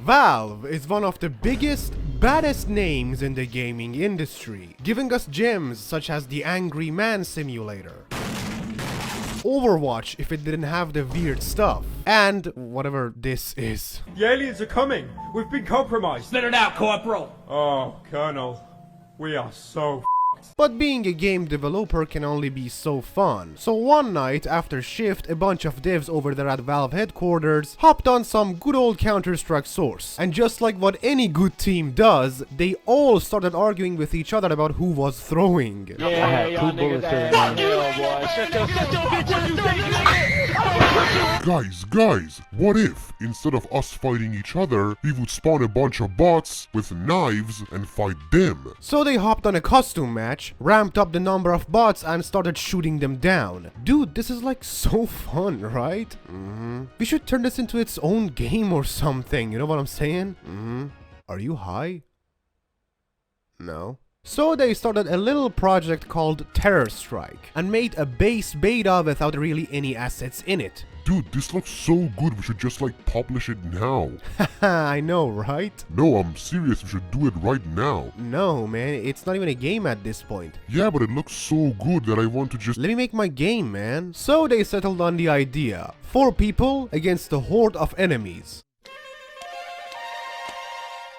Valve is one of the biggest, baddest names in the gaming industry, giving us gems such as the Angry Man Simulator, Overwatch if it didn't have the weird stuff, and whatever this is. The aliens are coming! We've been compromised! Spit it out, Corporal! Oh, Colonel. We are so But being a game developer can only be so fun. So one night after shift, a bunch of devs over there at Valve headquarters hopped on some good old Counter-Strike source. And just like what any good team does, they all started arguing with each other about who was throwing. Guys, what if, instead of us fighting each other, we would spawn a bunch of bots with knives and fight them? So they hopped on a costume match, ramped up the number of bots and started shooting them down. Dude, this is like so fun, right? We should turn this into its own game or something, you know what I'm saying? Are you high? No. So they started a little project called Terror Strike and made a base beta without really any assets in it. Dude, this looks so good, we should just like publish it now. Haha, I know, right? No, I'm serious, we should do it right now. No, man, it's not even a game at this point. Yeah, but it looks so good that I want to just... Let me make my game, man. So they settled on the idea. 4 people against a horde of enemies.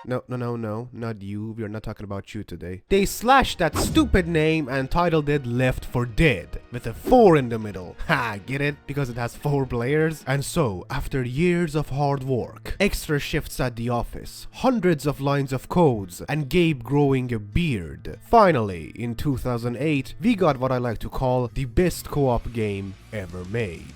No, not you. We are not talking about you today. They slashed that stupid name and titled it Left4Dead, with a 4 in the middle. Ha, get it? Because it has 4 players? And so, after years of hard work, extra shifts at the office, hundreds of lines of codes, and Gabe growing a beard, finally, in 2008, we got what I like to call the best co-op game ever made.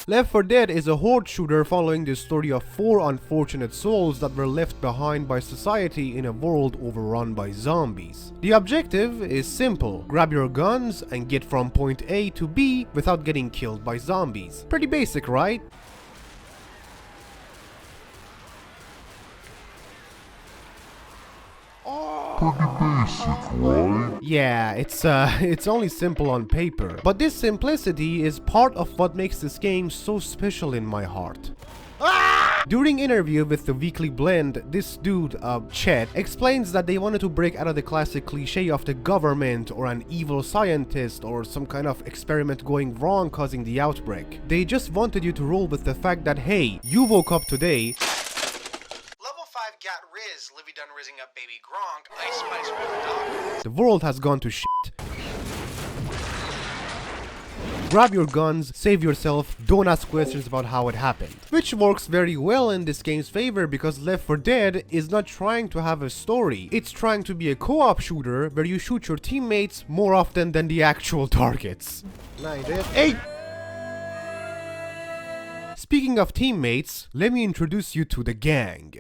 Left4Dead is a horde shooter following the story of 4 unfortunate souls that were left behind by society in a world overrun by zombies. The objective is simple: grab your guns and get from point A to B without getting killed by zombies. Pretty basic, right? Yeah, it's only simple on paper, but this simplicity is part of what makes this game so special in my heart. During interview with the Weekly Blend, this dude, Chet, explains that they wanted to break out of the classic cliche of the government or an evil scientist or some kind of experiment going wrong causing the outbreak. They just wanted you to roll with the fact that, hey, you woke up today, Level 5 got Riz, Livy done rizzing up baby Gronk, Ice Spice with dog. the world has gone to shit. Grab your guns, save yourself, don't ask questions about how it happened. Which works very well in this game's favor because Left4Dead is not trying to have a story. It's trying to be a co-op shooter where you shoot your teammates more often than the actual targets. Hey! Speaking of teammates, let me introduce you to the gang.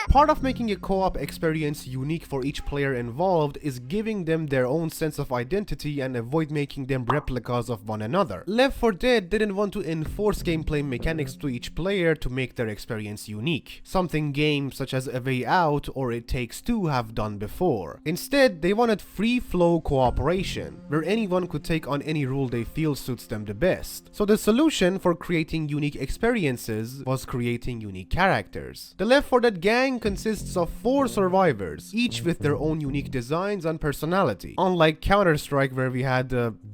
Part of making a co-op experience unique for each player involved is giving them their own sense of identity and avoid making them replicas of one another. Left4Dead didn't want to enforce gameplay mechanics to each player to make their experience unique, something games such as A Way Out or It Takes Two have done before. Instead, they wanted free-flow cooperation, where anyone could take on any role they feel suits them the best. So the solution for creating unique experiences was creating unique characters. The Left4Dead gang consists of 4 survivors, each with their own unique designs and personality, unlike Counter-Strike where we had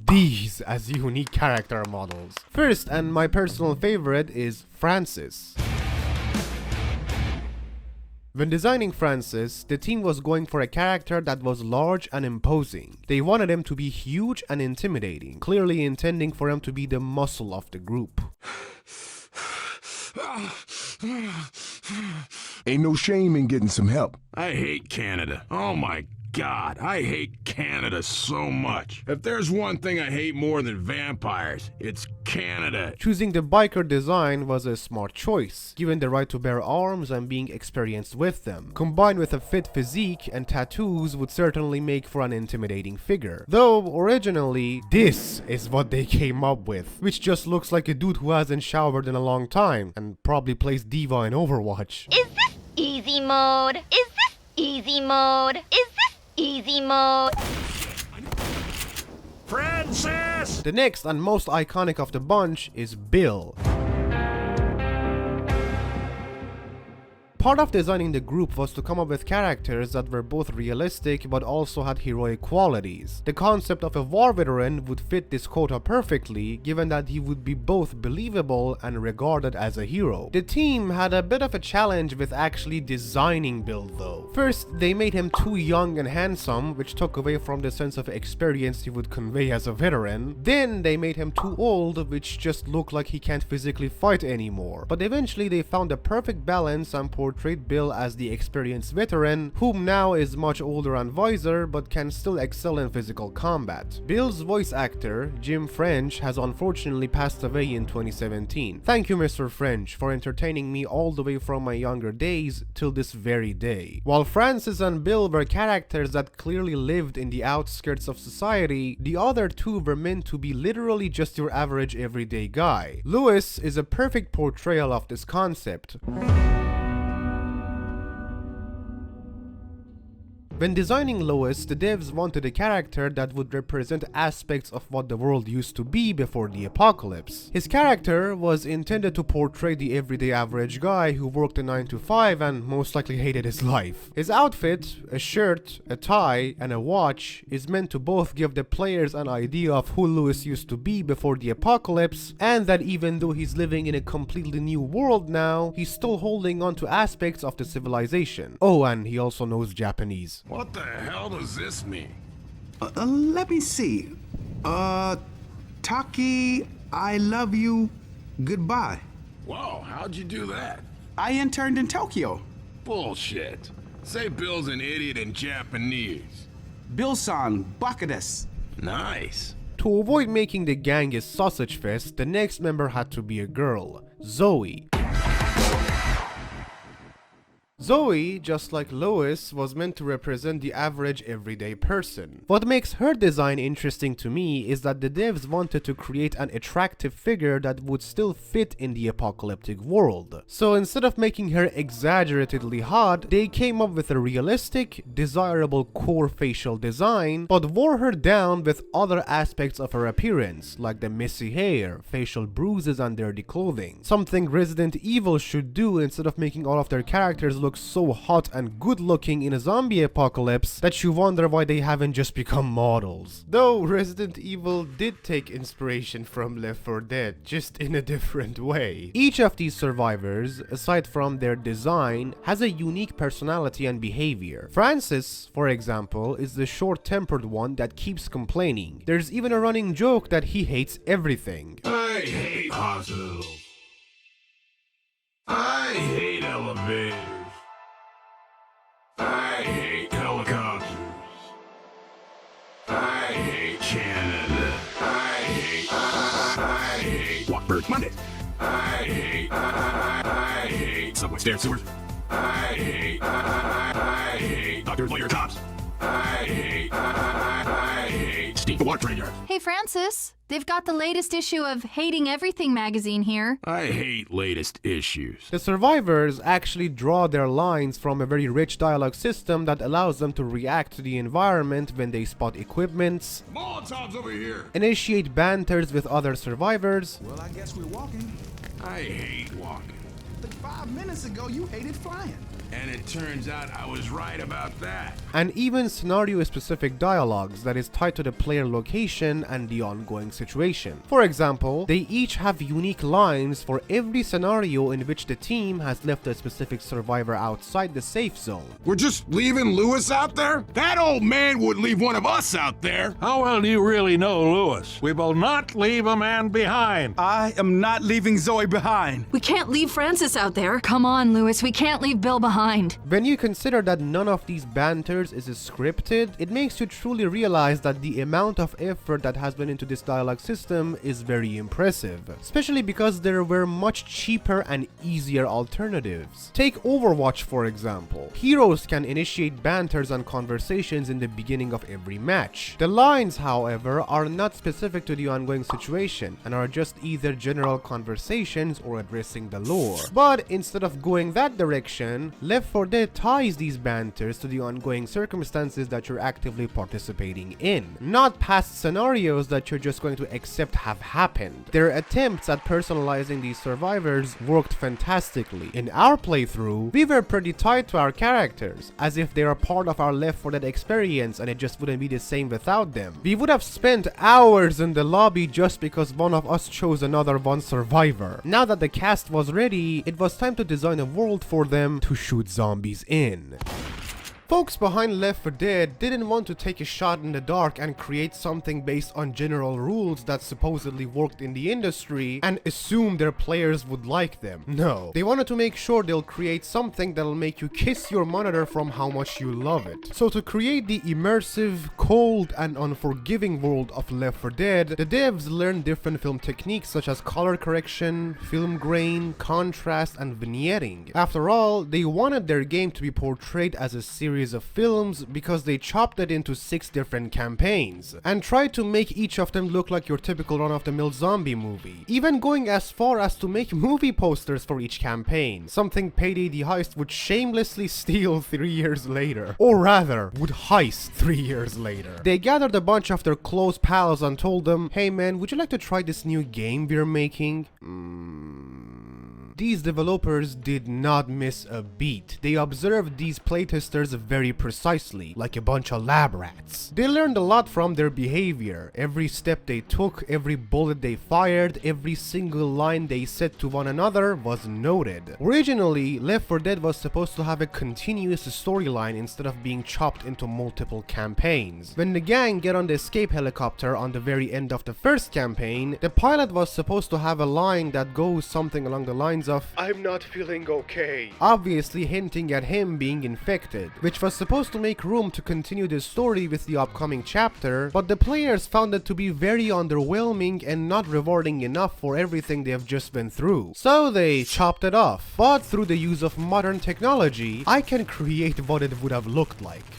these as unique character models. First, and my personal favorite, is Francis. When designing Francis, the team was going for a character that was large and imposing. They wanted him to be huge and intimidating, clearly intending for him to be the muscle of the group. Ain't no shame in getting some help. I hate Canada. Oh my God, I hate Canada so much. If there's one thing I hate more than vampires, it's Canada. Choosing the biker design was a smart choice, given the right to bear arms and being experienced with them. Combined with a fit physique and tattoos would certainly make for an intimidating figure. Though, originally, this is what they came up with, which just looks like a dude who hasn't showered in a long time, and probably plays Diva in Overwatch. Is this easy mode? Is this easy mode? Is this easy mode? Francis! The next and most iconic of the bunch is Bill. Part of designing the group was to come up with characters that were both realistic but also had heroic qualities. The concept of a war veteran would fit this quota perfectly, given that he would be both believable and regarded as a hero. The team had a bit of a challenge with actually designing Bill though. First, they made him too young and handsome, which took away from the sense of experience he would convey as a veteran. Then they made him too old, which just looked like he can't physically fight anymore. But eventually they found the perfect balance and portrayed Bill as the experienced veteran, whom now is much older and wiser, but can still excel in physical combat. Bill's voice actor, Jim French, has unfortunately passed away in 2017. Thank you, Mr. French, for entertaining me all the way from my younger days till this very day. While Francis and Bill were characters that clearly lived in the outskirts of society, the other two were meant to be literally just your average everyday guy. Lewis is a perfect portrayal of this concept. When designing Lois, the devs wanted a character that would represent aspects of what the world used to be before the apocalypse. His character was intended to portray the everyday average guy who worked a 9 to 5 and most likely hated his life. His outfit, a shirt, a tie, and a watch, is meant to both give the players an idea of who Lewis used to be before the apocalypse, and that even though he's living in a completely new world now, he's still holding on to aspects of the civilization. Oh, and he also knows Japanese. What the hell does this mean? Let me see. Taki, I love you, goodbye. Whoa, how'd you do that? I interned in Tokyo. Bullshit. Say Bill's an idiot in Japanese. Bill-san, baka desu. Nice. To avoid making the gang a sausage fest, the next member had to be a girl, Zoe. Zoe, just like Lois, was meant to represent the average everyday person. What makes her design interesting to me is that the devs wanted to create an attractive figure that would still fit in the apocalyptic world. So instead of making her exaggeratedly hot, they came up with a realistic, desirable core facial design, but wore her down with other aspects of her appearance, like the messy hair, facial bruises, and dirty clothing. Something Resident Evil should do instead of making all of their characters look so hot and good looking in a zombie apocalypse that you wonder why they haven't just become models. Though Resident Evil did take inspiration from Left 4 Dead, just in a different way. Each of these survivors, aside from their design, has a unique personality and behavior. Francis, for example, is the short-tempered one that keeps complaining. There's even a running joke that he hates everything. I hate hospitals. I hate elevators. I hate helicopters. I hate Canada. I hate Walkbird Monday. I hate subway stairs sewers. I hate doctors, lawyers, cops. I hate steam water train yards. Hey Francis, they've got the latest issue of Hating Everything magazine here. I hate latest issues. The survivors actually draw their lines from a very rich dialogue system that allows them to react to the environment when they spot equipments, Molotovs over here. initiate banters with other survivors, Well, I guess we're walking. I hate walking. But 5 minutes ago, you hated flying. And it turns out I was right about that. and even scenario-specific dialogues that is tied to the player location and the ongoing situation. For example, they each have unique lines for every scenario in which the team has left a specific survivor outside the safe zone. We're just leaving Lewis out there? That old man would leave one of us out there. How well do you really know Lewis? We will not leave a man behind. I am not leaving Zoe behind. We can't leave Francis out there. Come on, Lewis, we can't leave Bill behind. behind. When you consider that none of these banters is scripted, it makes you truly realize that the amount of effort that has been into this dialogue system is very impressive, especially because there were much cheaper and easier alternatives. Take Overwatch for example. Heroes can initiate banters and conversations in the beginning of every match. The lines, however, are not specific to the ongoing situation and are just either general conversations or addressing the lore. But instead of going that direction, Left 4 Dead ties these banters to the ongoing circumstances that you're actively participating in, not past scenarios that you're just going to accept have happened. Their attempts at personalizing these survivors worked fantastically. In our playthrough, we were pretty tied to our characters, as if they are part of our Left 4 Dead experience and it just wouldn't be the same without them. We would have spent hours in the lobby just because one of us chose another one survivor. Now that the cast was ready, it was time to design a world for them to shoot zombies in. Folks behind Left 4 Dead didn't want to take a shot in the dark and create something based on general rules that supposedly worked in the industry and assume their players would like them. No, they wanted to make sure they'll create something that'll make you kiss your monitor from how much you love it. So to create the immersive, cold, and unforgiving world of Left 4 Dead, the devs learned different film techniques such as color correction, film grain, contrast, and vignetting. After all, they wanted their game to be portrayed as a series of films because they chopped it into 6 different campaigns and tried to make each of them look like your typical run-of-the-mill zombie movie, even going as far as to make movie posters for each campaign, something Payday the Heist would shamelessly steal 3 years later, or rather would heist 3 years later. They gathered a bunch of their close pals and told them, "Hey man, would you like to try this new game we're making?" These developers did not miss a beat. They observed these playtesters very precisely, like a bunch of lab rats. They learned a lot from their behavior. Every step they took, every bullet they fired, every single line they said to one another was noted. Originally, Left 4 Dead was supposed to have a continuous storyline instead of being chopped into multiple campaigns. When the gang get on the escape helicopter on the very end of the first campaign, the pilot was supposed to have a line that goes something along the lines of, "I'm not feeling okay," obviously hinting at him being infected, which was supposed to make room to continue the story with the upcoming chapter, but the players found it to be very underwhelming and not rewarding enough for everything they have just been through. So they chopped it off, but through the use of modern technology, I can create what it would have looked like.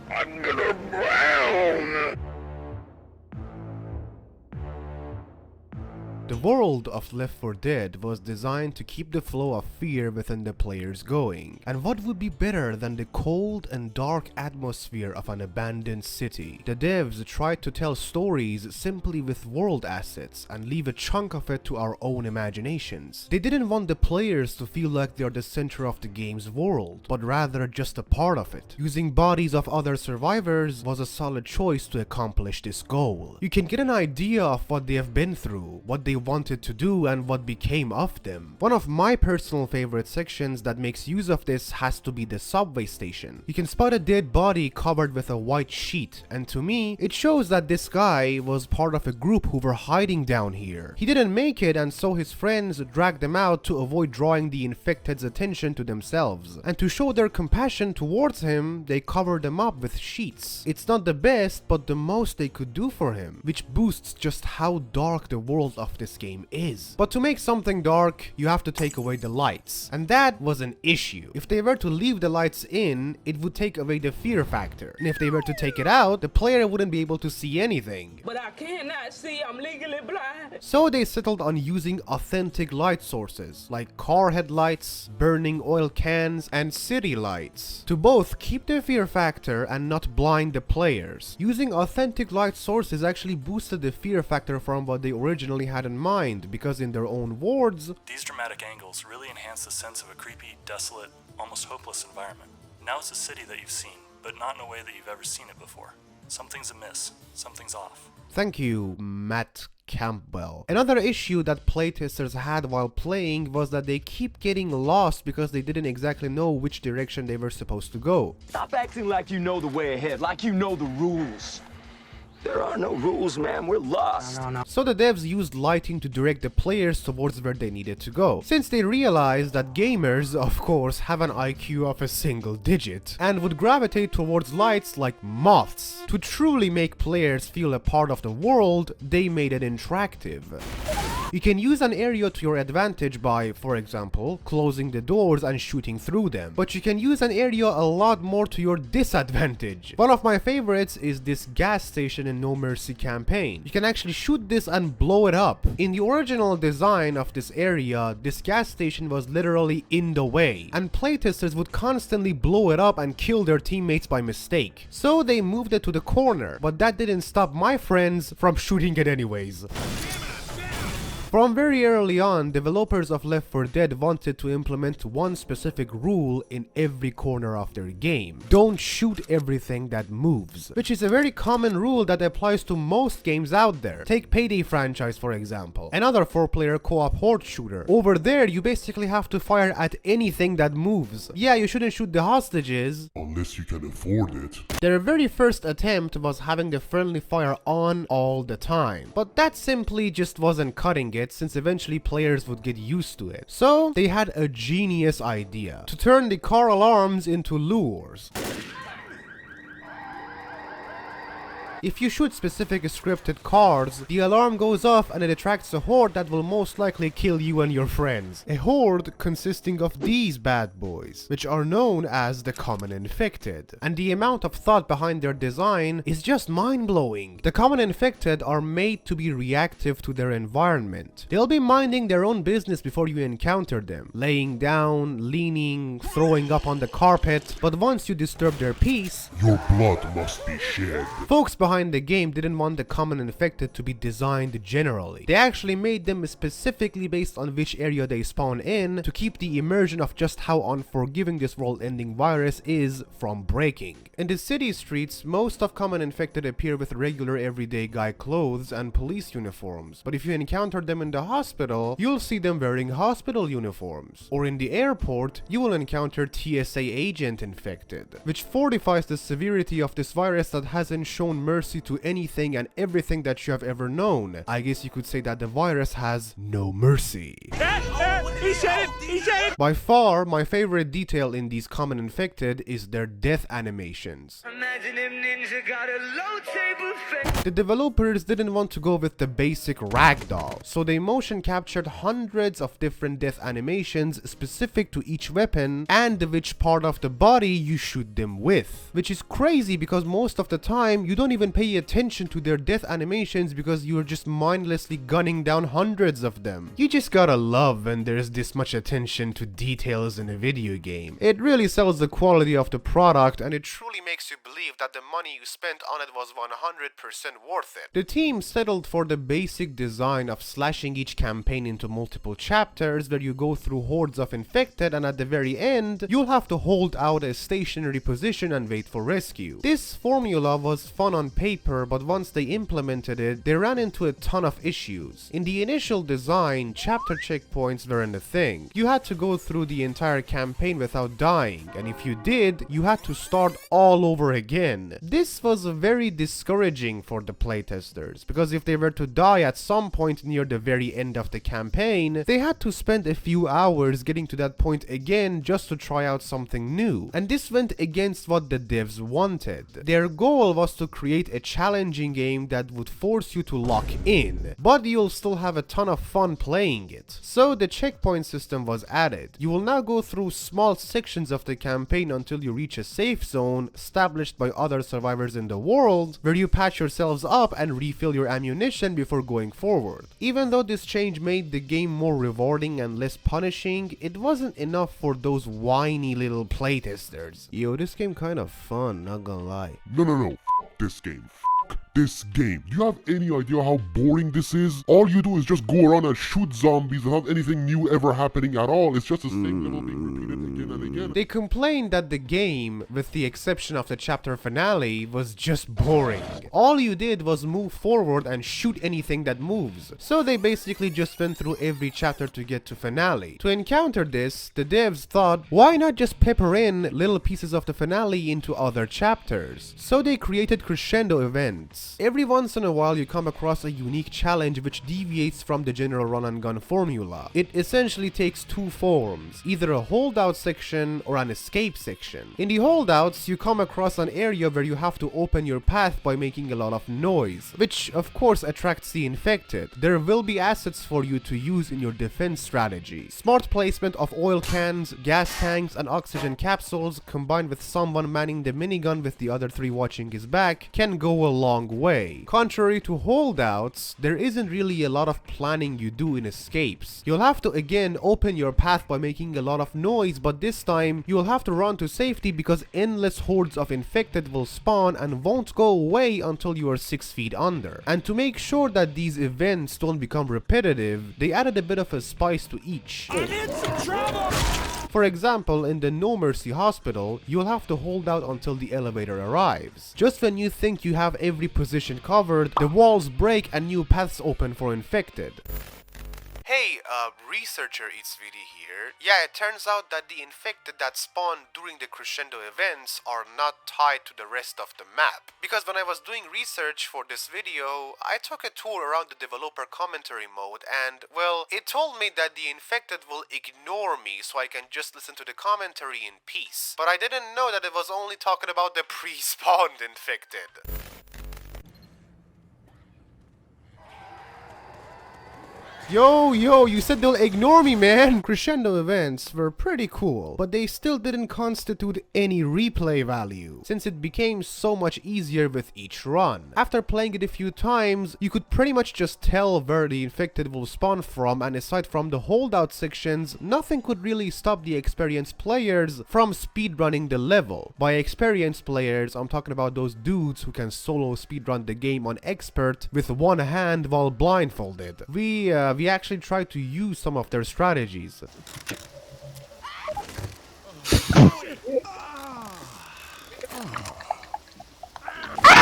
I'm gonna brown. The world of Left 4 Dead was designed to keep the flow of fear within the players going, and what would be better than the cold and dark atmosphere of an abandoned city? The devs tried to tell stories simply with world assets and leave a chunk of it to our own imaginations. They didn't want the players to feel like they're the center of the game's world, but rather just a part of it. Using bodies of other survivors was a solid choice to accomplish this goal. You can get an idea of what they have been through, what they wanted to do, and what became of them. One of my personal favorite sections that makes use of this has to be the subway station. You can spot a dead body covered with a white sheet, and to me, it shows that this guy was part of a group who were hiding down here. He didn't make it, and so his friends dragged him out to avoid drawing the infected's attention to themselves. And to show their compassion towards him, they covered him up with sheets. It's not the best, but the most they could do for him, which boosts just how dark the world of this game is. But to make something dark, you have to take away the lights, and that was an issue. If they were to leave the lights in, it would take away the fear factor, and if they were to take it out, the player wouldn't be able to see anything. But I cannot see, I'm legally blind. So they settled on using authentic light sources, like car headlights, burning oil cans, and city lights, to both keep the fear factor and not blind the players. Using authentic light sources actually boosted the fear factor from what they originally had in mind, because in their own words, "These dramatic angles really enhance the sense of a creepy, desolate, almost hopeless environment. Now it's a city that you've seen, but not in a way that you've ever seen it before. Something's amiss. Something's off." Thank you, Matt Campbell. Another issue that playtesters had while playing was that they keep getting lost because they didn't exactly know which direction they were supposed to go. Stop acting like you know the way ahead, like you know the rules. There are no rules, man. We're lost. So the devs used lighting to direct the players towards where they needed to go, since they realized that gamers, of course, have an IQ of a single digit, and would gravitate towards lights like moths. To truly make players feel a part of the world, they made it interactive. You can use an area to your advantage by, for example, closing the doors and shooting through them, but you can use an area a lot more to your disadvantage. One of my favorites is this gas station in No Mercy campaign. You can actually shoot this and blow it up. In the original design of this area, this gas station was literally in the way, and playtesters would constantly blow it up and kill their teammates by mistake. So they moved it to the corner, but that didn't stop my friends from shooting it anyways. From very early on, developers of Left 4 Dead wanted to implement one specific rule in every corner of their game. Don't shoot everything that moves, which is a very common rule that applies to most games out there. Take Payday franchise for example, another 4-player co-op horde shooter. Over there, you basically have to fire at anything that moves. Yeah, you shouldn't shoot the hostages, unless you can afford it. Their very first attempt was having the friendly fire on all the time, but that simply just wasn't cutting it, since eventually players would get used to it. So they had a genius idea to turn the car alarms into lures. If you shoot specific scripted cars, the alarm goes off and it attracts a horde that will most likely kill you and your friends. A horde consisting of these bad boys, which are known as the Common Infected. And the amount of thought behind their design is just mind-blowing. The Common Infected are made to be reactive to their environment. They'll be minding their own business before you encounter them, laying down, leaning, throwing up on the carpet, but once you disturb their peace, your blood must be shed. Folks behind the game didn't want the Common Infected to be designed generally. They actually made them specifically based on which area they spawn in to keep the immersion of just how unforgiving this world-ending virus is from breaking. In the city streets, most of Common Infected appear with regular everyday guy clothes and police uniforms, but if you encounter them in the hospital, you'll see them wearing hospital uniforms. Or in the airport, you will encounter TSA agent infected, which fortifies the severity of this virus that hasn't shown mercy to anything and everything that you have ever known. I guess you could say that the virus has no mercy. He said it! He said it! By far, my favorite detail in these Common Infected is their death animations. Imagine if Ninja got a low table face. The developers didn't want to go with the basic ragdoll, so they motion captured hundreds of different death animations specific to each weapon and which part of the body you shoot them with. Which is crazy because most of the time you don't even pay attention to their death animations because you're just mindlessly gunning down hundreds of them. You just gotta love when there's this much attention to details in a video game. It really sells the quality of the product and it truly makes you believe that the money you spent on it was 100% worth it. The team settled for the basic design of slashing each campaign into multiple chapters where you go through hordes of infected and at the very end, you'll have to hold out a stationary position and wait for rescue. This formula was fun on paper, but once they implemented it, they ran into a ton of issues. In the initial design, chapter checkpoints weren't a thing. You had to go through the entire campaign without dying, and if you did, you had to start all over again. This was very discouraging for the playtesters, because if they were to die at some point near the very end of the campaign, they had to spend a few hours getting to that point again just to try out something new. And this went against what the devs wanted. Their goal was to create a challenging game that would force you to lock in, but you'll still have a ton of fun playing it. So the checkpoint system was added. You will now go through small sections of the campaign until you reach a safe zone established by other survivors in the world, where you patch yourselves up and refill your ammunition before going forward. Even though this change made the game more rewarding and less punishing, it wasn't enough for those whiny little playtesters. Yo, this game kind of fun, not gonna lie. No. This game. This game. Do you have any idea how boring this is? All you do is just go around and shoot zombies without anything new ever happening at all. It's just the same level being repeated again and again. They complained that the game, with the exception of the chapter finale, was just boring. All you did was move forward and shoot anything that moves. So they basically just went through every chapter to get to finale. To encounter this, the devs thought, why not just pepper in little pieces of the finale into other chapters? So they created crescendo events. this. Every once in a while you come across a unique challenge which deviates from the general run and gun formula. It essentially takes two forms, either a holdout section or an escape section. In the holdouts, you come across an area where you have to open your path by making a lot of noise, which of course attracts the infected. There will be assets for you to use in your defense strategy. Smart placement of oil cans, gas tanks and oxygen capsules combined with someone manning the minigun with the other three watching his back can go a long way. Contrary to holdouts, there isn't really a lot of planning you do in escapes. You'll have to again open your path by making a lot of noise, but this time you'll have to run to safety because endless hordes of infected will spawn and won't go away until you are 6 feet under. And to make sure that these events don't become repetitive, they added a bit of a spice to each. I'm in some trouble! For example, in the No Mercy Hospital, you'll have to hold out until the elevator arrives. Just when you think you have every position covered, the walls break and new paths open for infected. Hey, researcher Itzvidi here. Yeah, it turns out that the infected that spawn during the crescendo events are not tied to the rest of the map. Because when I was doing research for this video, I took a tour around the developer commentary mode and, well, it told me that the infected will ignore me so I can just listen to the commentary in peace. But I didn't know that it was only talking about the pre-spawned infected. Yo, you said they'll ignore me, man! Crescendo events were pretty cool, but they still didn't constitute any replay value, since it became so much easier with each run. After playing it a few times, you could pretty much just tell where the infected will spawn from, and aside from the holdout sections, nothing could really stop the experienced players from speedrunning the level. By experienced players, I'm talking about those dudes who can solo speedrun the game on expert with one hand while blindfolded. We actually tried to use some of their strategies.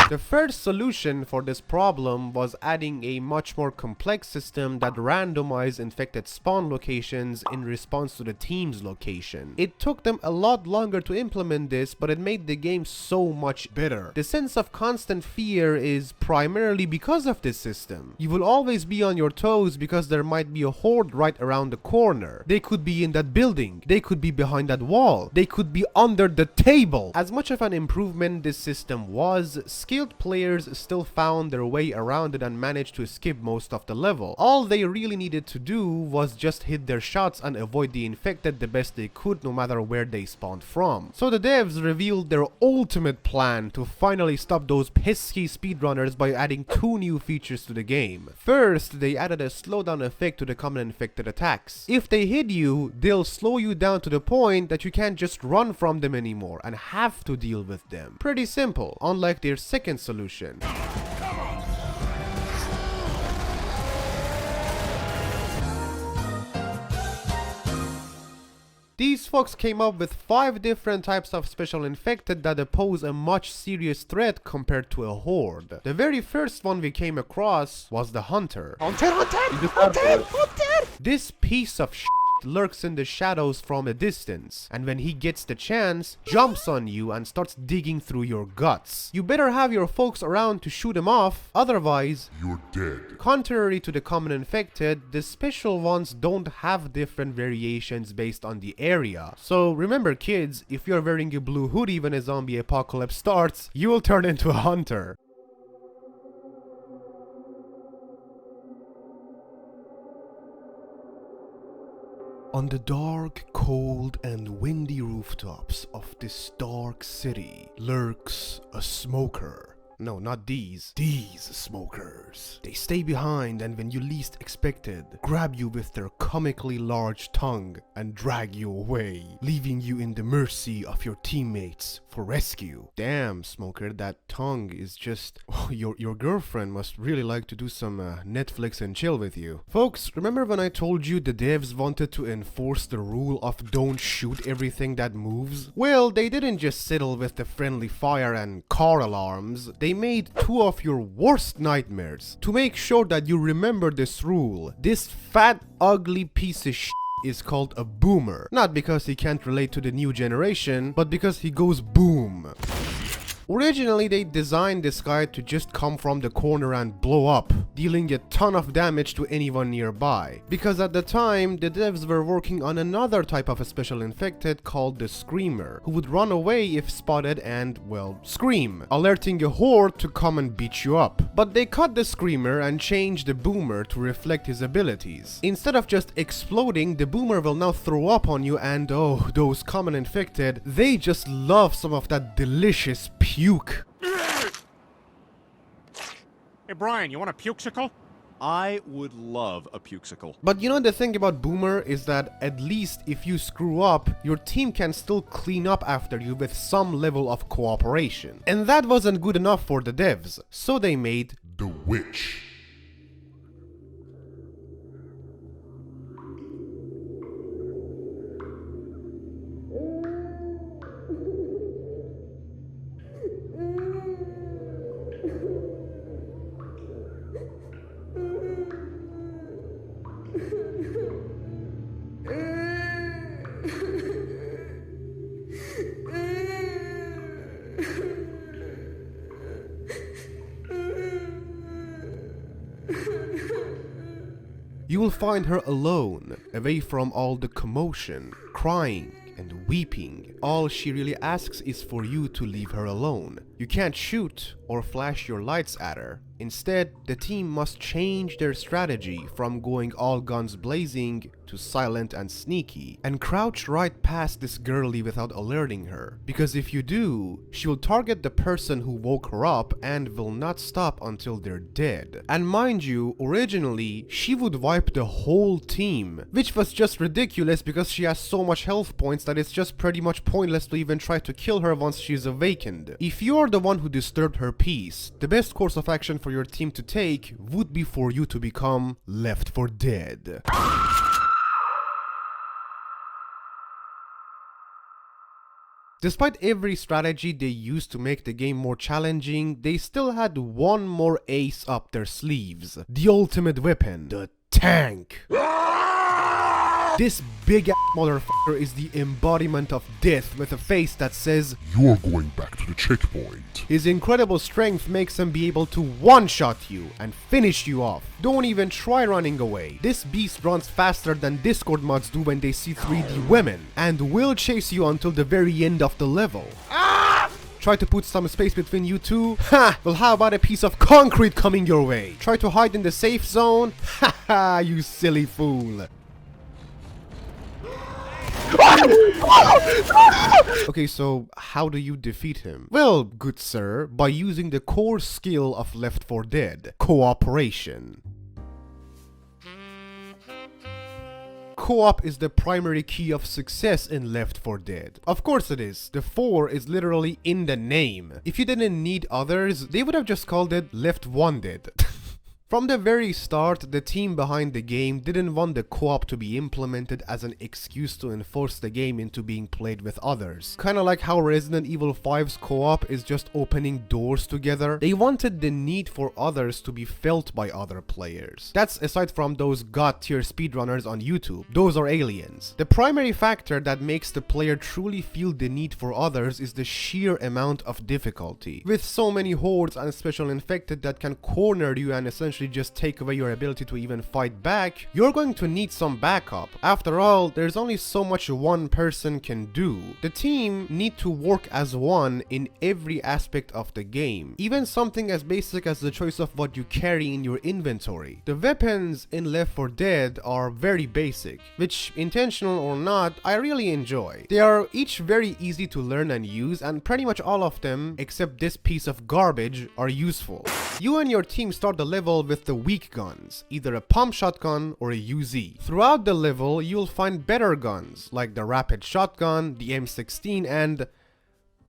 The first solution for this problem was adding a much more complex system that randomized infected spawn locations in response to the team's location. It took them a lot longer to implement this, but it made the game so much better. The sense of constant fear is primarily because of this system. You will always be on your toes because there might be a horde right around the corner. They could be in that building. They could be behind that wall. They could be under the table. As much of an improvement this system was, skilled players still found their way around it and managed to skip most of the level. All they really needed to do was just hit their shots and avoid the infected the best they could, no matter where they spawned from. So the devs revealed their ultimate plan to finally stop those pesky speedrunners by adding 2 new features to the game. First, they added a slowdown effect to the common infected attacks. If they hit you, they'll slow you down to the point that you can't just run from them anymore and have to deal with them. Pretty simple, unlike their second solution. These folks came up with 5 different types of special infected that pose a much serious threat compared to a horde. The very first one we came across was the hunter. This piece of shit lurks in the shadows from a distance, and when he gets the chance, jumps on you and starts digging through your guts. You better have your folks around to shoot him off, otherwise you're dead. Contrary to the common infected, the special ones don't have different variations based on the area. So remember kids, if you're wearing a blue hoodie when a zombie apocalypse starts, you will turn into a hunter. On the dark, cold, and windy rooftops of this dark city lurks a smoker. No, not these. These smokers. They stay behind and when you least expect it, grab you with their comically large tongue and drag you away, leaving you in the mercy of your teammates for rescue. Damn, smoker, that tongue is just... Oh, your girlfriend must really like to do some Netflix and chill with you. Folks, remember when I told you the devs wanted to enforce the rule of don't shoot everything that moves? Well, they didn't just settle with the friendly fire and car alarms. They made 2 of your worst nightmares. To make sure that you remember this rule, this fat, ugly piece of shit is called a boomer. Not because he can't relate to the new generation, but because he goes boom. Originally, they designed this guy to just come from the corner and blow up, dealing a ton of damage to anyone nearby. Because at the time, the devs were working on another type of a special infected called the Screamer, who would run away if spotted and, well, scream, alerting a horde to come and beat you up. But they cut the Screamer and changed the Boomer to reflect his abilities. Instead of just exploding, the Boomer will now throw up on you, and oh, those common infected, they just love some of that delicious puke. Hey, Brian, you want a pukesicle? I would love a pukesicle. But you know, the thing about Boomer is that at least if you screw up, your team can still clean up after you with some level of cooperation. And that wasn't good enough for the devs, so they made the Witch. You will find her alone, away from all the commotion, crying and weeping. All she really asks is for you to leave her alone. You can't shoot or flash your lights at her. Instead, the team must change their strategy from going all guns blazing to silent and sneaky, and crouch right past this girlie without alerting her. Because if you do, she will target the person who woke her up and will not stop until they're dead. And mind you, originally, she would wipe the whole team, which was just ridiculous because she has so much health points that it's just pretty much pointless to even try to kill her once she's awakened. If you're the one who disturbed her peace, the best course of action for your team to take would be for you to become Left4Dead. Despite every strategy they used to make the game more challenging, they still had one more ace up their sleeves. The ultimate weapon, the tank. This big ass motherfucker is the embodiment of death with a face that says, "You're going back to the checkpoint." His incredible strength makes him be able to one-shot you and finish you off. Don't even try running away. This beast runs faster than Discord mods do when they see 3D women, and will chase you until the very end of the level. Try to put some space between you two? Ha! Well, how about a piece of concrete coming your way? Try to hide in the safe zone? Ha ha, you silly fool. Okay, so how do you defeat him? Well, good sir, by using the core skill of Left4Dead, cooperation. Co-op is the primary key of success in Left4Dead. Of course it is. The 4 is literally in the name. If you didn't need others, they would have just called it Left1Dead. From the very start, the team behind the game didn't want the co-op to be implemented as an excuse to enforce the game into being played with others. Kinda like how Resident Evil 5's co-op is just opening doors together. They wanted the need for others to be felt by other players. That's aside from those god tier speedrunners on YouTube. Those are aliens. The primary factor that makes the player truly feel the need for others is the sheer amount of difficulty. With so many hordes and special infected that can corner you and essentially just take away your ability to even fight back, you're going to need some backup. After all, there's only so much one person can do. The team need to work as one in every aspect of the game, even something as basic as the choice of what you carry in your inventory. The weapons in Left4Dead are very basic, which, intentional or not, I really enjoy. They are each very easy to learn and use, and pretty much all of them, except this piece of garbage, are useful. You and your team start the level with the weak guns, either a pump shotgun or a UZ. Throughout the level, you'll find better guns, like the rapid shotgun, the M16, and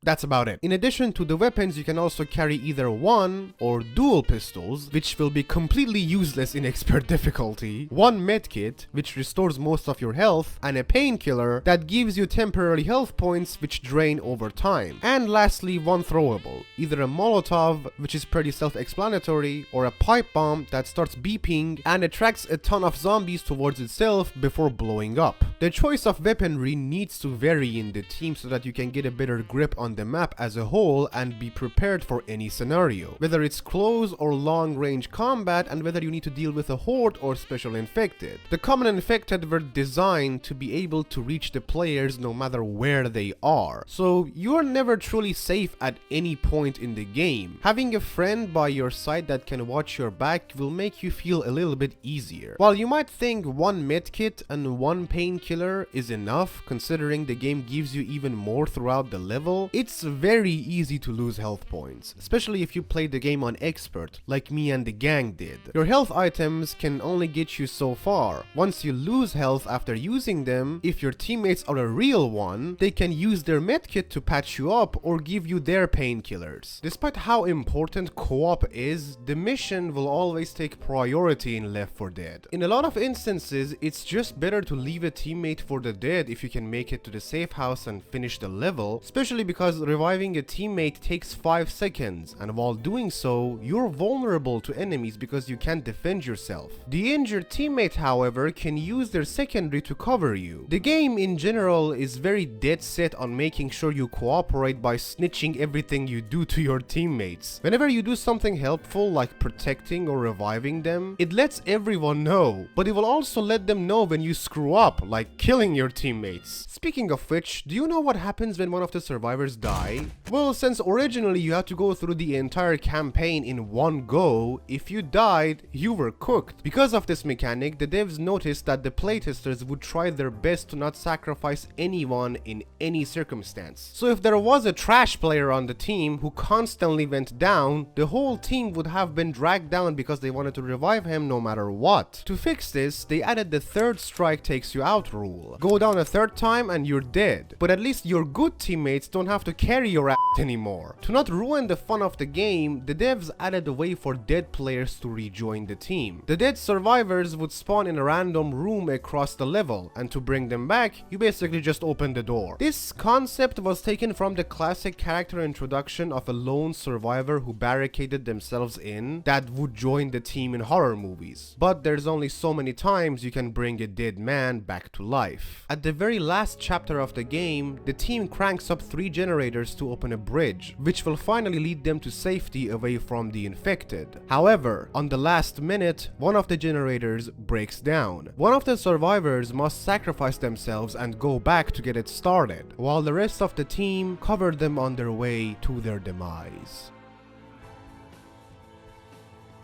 that's about it. In addition to the weapons, you can also carry either one or dual pistols, which will be completely useless in expert difficulty, one medkit, which restores most of your health, and a painkiller that gives you temporary health points which drain over time. And lastly, one throwable, either a Molotov, which is pretty self-explanatory, or a pipe bomb that starts beeping and attracts a ton of zombies towards itself before blowing up. The choice of weaponry needs to vary in the team so that you can get a better grip on on the map as a whole and be prepared for any scenario, whether it's close or long range combat, and whether you need to deal with a horde or special infected. The common infected were designed to be able to reach the players no matter where they are, so you are never truly safe at any point in the game. Having a friend by your side that can watch your back will make you feel a little bit easier. While you might think one medkit and one painkiller is enough, considering the game gives you even more throughout the level, it's very easy to lose health points, especially if you play the game on expert, like me and the gang did. Your health items can only get you so far. Once you lose health after using them, if your teammates are a real one, they can use their medkit to patch you up or give you their painkillers. Despite how important co-op is, the mission will always take priority in Left 4 Dead. In a lot of instances, it's just better to leave a teammate for the dead if you can make it to the safe house and finish the level, especially because reviving a teammate takes 5 seconds, and while doing so, you're vulnerable to enemies because you can't defend yourself. The injured teammate, however, can use their secondary to cover you. The game in general is very dead set on making sure you cooperate by snitching everything you do to your teammates. Whenever you do something helpful like protecting or reviving them, it lets everyone know, but it will also let them know when you screw up, like killing your teammates. Speaking of which, do you know what happens when one of the survivors die? Well, since originally you had to go through the entire campaign in one go, if you died, you were cooked. Because of this mechanic, the devs noticed that the playtesters would try their best to not sacrifice anyone in any circumstance. So if there was a trash player on the team who constantly went down, the whole team would have been dragged down because they wanted to revive him no matter what. To fix this, they added the third strike takes you out rule. Go down a third time and you're dead. But at least your good teammates don't have to carry your ass anymore. To not ruin the fun of the game, the devs added a way for dead players to rejoin the team. The dead survivors would spawn in a random room across the level, and to bring them back, you basically just open the door. This concept was taken from the classic character introduction of a lone survivor who barricaded themselves in that would join the team in horror movies. But there's only so many times you can bring a dead man back to life. At the very last chapter of the game, the team cranks up 3 generators to open a bridge, which will finally lead them to safety away from the infected. However, on the last minute, one of the generators breaks down. One of the survivors must sacrifice themselves and go back to get it started, while the rest of the team cover them on their way to their demise.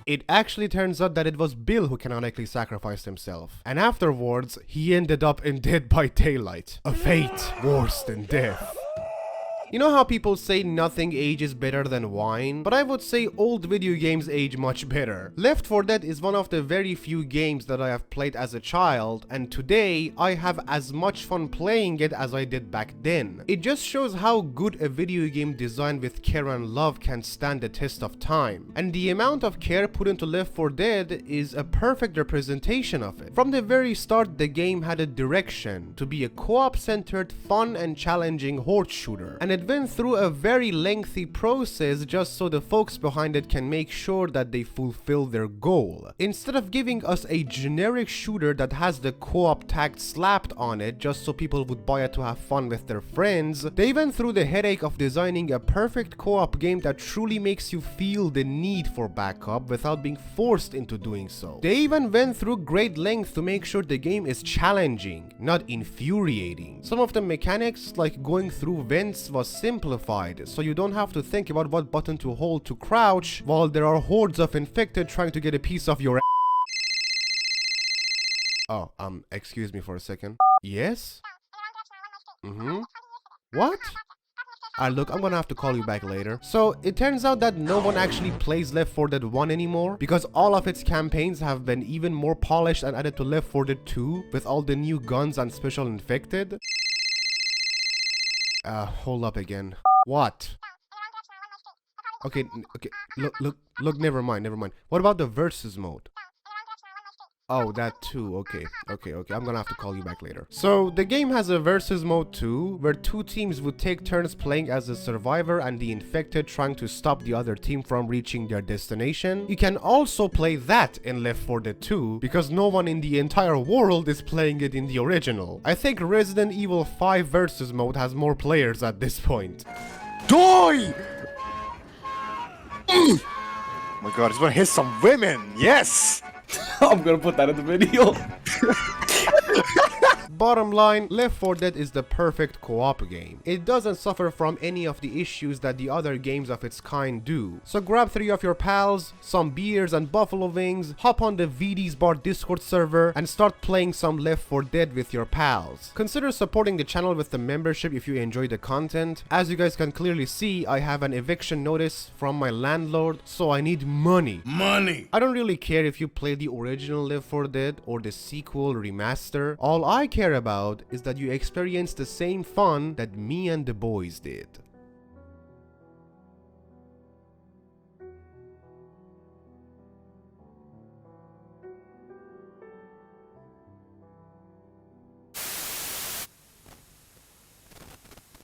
It actually turns out that it was Bill who canonically sacrificed himself, and afterwards, he ended up in Dead by Daylight, a fate worse than death. You know how people say nothing ages better than wine? But I would say old video games age much better. Left 4 Dead is one of the very few games that I have played as a child, and today I have as much fun playing it as I did back then. It just shows how good a video game designed with care and love can stand the test of time. And the amount of care put into Left 4 Dead is a perfect representation of it. From the very start, the game had a direction to be a co-op centered, fun and challenging horde shooter, and it went through a very lengthy process just so the folks behind it can make sure that they fulfill their goal. Instead of giving us a generic shooter that has the co-op tag slapped on it just so people would buy it to have fun with their friends, they went through the headache of designing a perfect co-op game that truly makes you feel the need for backup without being forced into doing so. They even went through great lengths to make sure the game is challenging, not infuriating. Some of the mechanics, like going through vents, was simplified, so you don't have to think about what button to hold to crouch while there are hordes of infected trying to get a piece of your Oh, excuse me for a second. Yes? What? Look, I'm gonna have to call you back later. So, it turns out that no one actually plays Left 4 Dead 1 anymore, because all of its campaigns have been even more polished and added to Left 4 Dead 2, with all the new guns and special infected. Hold up again. What? Okay, look, never mind. What about the versus mode? Oh, that too. Okay. I'm gonna have to call you back later. So, the game has a versus mode too, where 2 teams would take turns playing as a survivor and the infected trying to stop the other team from reaching their destination. You can also play that in Left 4 Dead 2, because no one in the entire world is playing it in the original. I think Resident Evil 5 versus mode has more players at this point. Die! Oh my god, he's gonna hit some women! Yes! I'm gonna put that in the video. Bottom line, Left 4 Dead is the perfect co-op game. It doesn't suffer from any of the issues that the other games of its kind do. So grab 3 of your pals, some beers and buffalo wings, hop on the VD's Bar Discord server, and start playing some Left 4 Dead with your pals. Consider supporting the channel with the membership if you enjoy the content. As you guys can clearly see, I have an eviction notice from my landlord, so I need money. I don't really care if you play the original Left 4 Dead or the sequel remaster. All I care about is that you experience the same fun that me and the boys did.